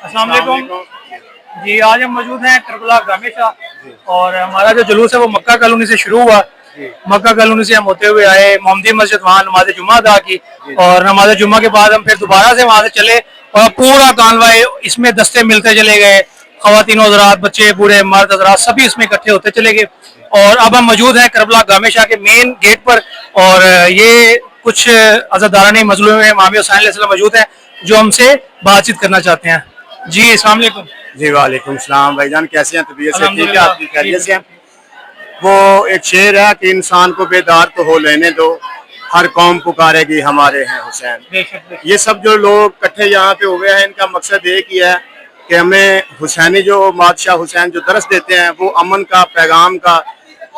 अस्सलाम वालेकुम जी। आज हम मौजूद हैं करबला गामे शाह और हमारा जो जुलूस है वो मक्का कॉलोनी से शुरू हुआ। मक्का कॉलोनी से हम होते हुए आए मोहम्मदी मस्जिद, वहाँ नमाज जुम्मा अदा की और नमाज जुम्मा के बाद हम फिर दोबारा से वहाँ से चले और पूरा कानवाई इसमें दस्ते मिलते चले गए। ख़वातीन हज़रात, बच्चे, बूढ़े, मर्द हज़रात सभी इसमें इकट्ठे होते चले गए और अब हम मौजूद हैं करबला गामे शाह के मेन गेट पर और ये कुछ अज़ादारान मज़लूम इमाम हुसैन अलैहिस्सलाम मौजूद हैं जो हमसे बातचीत करना चाहते हैं। जी अस्सलाम वालेकुम। जी वालेकुम सलाम भाईजान, कैसे हैं? तबीयत से ठीक है? आपकी खैरियत से हैं? वो एक शेर है कि इंसान को बेदार तो हो लेने दो, हर कौम पुकारेगी हमारे हैं हुसैन। ये सब जो लोग इकट्ठे यहाँ पे हुए हैं, इनका मकसद एक ही है कि हमें हुसैनी जो बादशाह हुसैन जो दरस देते हैं वो अमन का पैगाम का,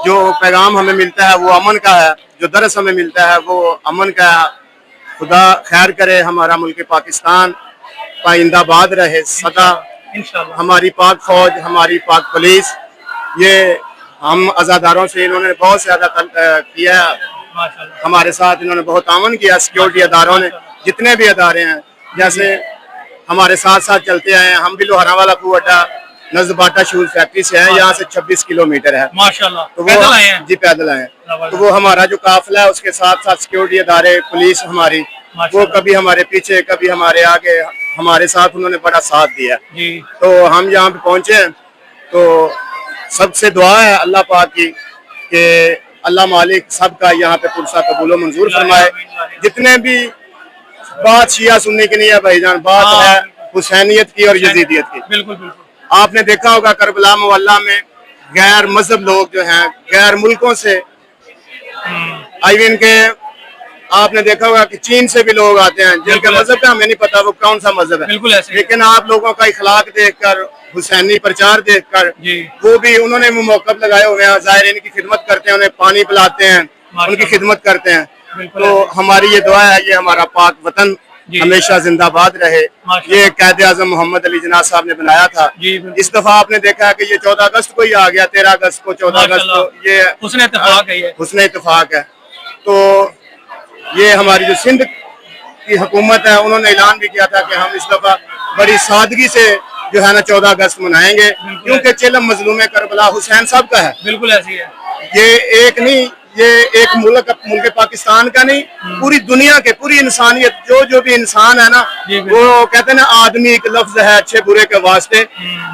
जो पैगाम हमें मिलता है वो अमन का है, जो दरस हमें मिलता है वो अमन का है। खुदा खैर करे, हमारा मुल्क पाकिस्तान पाइंदाबाद रहे सदा। हमारी पाक फौज, हमारी पाक पुलिस, ये हम अज़ादारों से इन्होंने बहुत ज़्यादा किया, हमारे साथ इन्होंने बहुत ताउन किया। सिक्योरिटी अदारों ने, जितने भी अदारे हैं, जैसे हमारे साथ साथ चलते आए हैं। हम भी लोहारा वाला अड्डा नज़र बाटा शूज फैक्ट्री से है, यहाँ से 26 किलोमीटर है माशाल्लाह। तो वो पैदल आए हैं जी, पैदल आए हैं। तो वो हमारा जो काफिला है उसके साथ साथ सिक्योरिटी अदारे, पुलिस हमारी, वो कभी हमारे पीछे कभी हमारे आगे, हमारे साथ उन्होंने बड़ा साथ दिया। तो हम यहाँ पे पहुंचे हैं तो सबसे दुआ है अल्लाह पाक की कि अल्लाह मालिक सबका यहाँ पे पुरसा कबूल मंजूर फरमाए। जितने भी बात शिया सुन्नी की नहीं है भाईजान, बात है हुसैनियत की और यजीदियत की। बिल्कुल बिल्कुल। आपने देखा होगा करबला मोहल्ला में गैर मजहब लोग जो हैं, गैर मुल्कों से आईवीन के, आपने देखा होगा कि चीन से भी लोग आते हैं जिनके मजहब का हमें नहीं पता वो कौन सा मजहब है, लेकिन आप लोगों का इखलाक देखकर, हुसैनी प्रचार देखकर वो भी उन्होंने मौक़िफ़ लगाए हुए हैं, ज़ायरीन की खिदमत करते हैं, उन्हें पानी पिलाते हैं, उनकी खिदमत करते हैं। तो हमारी ये दुआ है, ये हमारा पाक वतन हमेशा जिंदाबाद रहे। ये कायदे आज़म मोहम्मद अली जिन्ना साहब ने बनाया था। इस दफा आपने देखा कि ये 14 अगस्त को ही आ गया, 13 अगस्त को, 14 अगस्त को, ये हुस्न इत्तेफाक है। तो ये हमारी जो सिंध की हुकूमत है, उन्होंने ऐलान भी किया था कि हम इस दफा बड़ी सादगी से जो है ना 14 अगस्त मनाएंगे, क्योंकि चिलम मजलूम करबला हुसैन साहब का है। बिल्कुल ऐसी है। ये एक नहीं, ये एक मुल्क पाकिस्तान का नहीं, पूरी दुनिया के, पूरी इंसानियत, जो भी इंसान है ना, वो कहते हैं ना आदमी एक लफ्ज है अच्छे बुरे के वास्ते,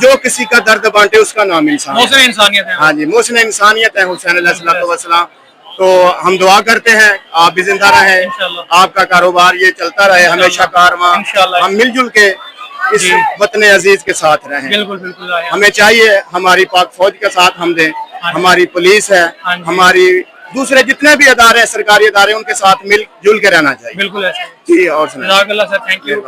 जो किसी का दर्द बांटे उसका नाम इंसान है। हाँ जी, मोहसिन इंसानियत है हुसैन अलैहिस्सलाम। तो हम दुआ करते हैं आप भी जिंदा रहें, आपका कारोबार ये चलता रहे, हमेशा कारवां, हम मिलजुल के इस वतन अजीज के साथ रहें। बिल्कुल बिल्कुल। हमें चाहिए हमारी पाक फौज का साथ हम दें, हमारी पुलिस है, हमारी दूसरे जितने भी अदारे, सरकारी अदारे, उनके साथ मिलजुल के रहना चाहिए। बिल्कुल जी। और थैंक यू।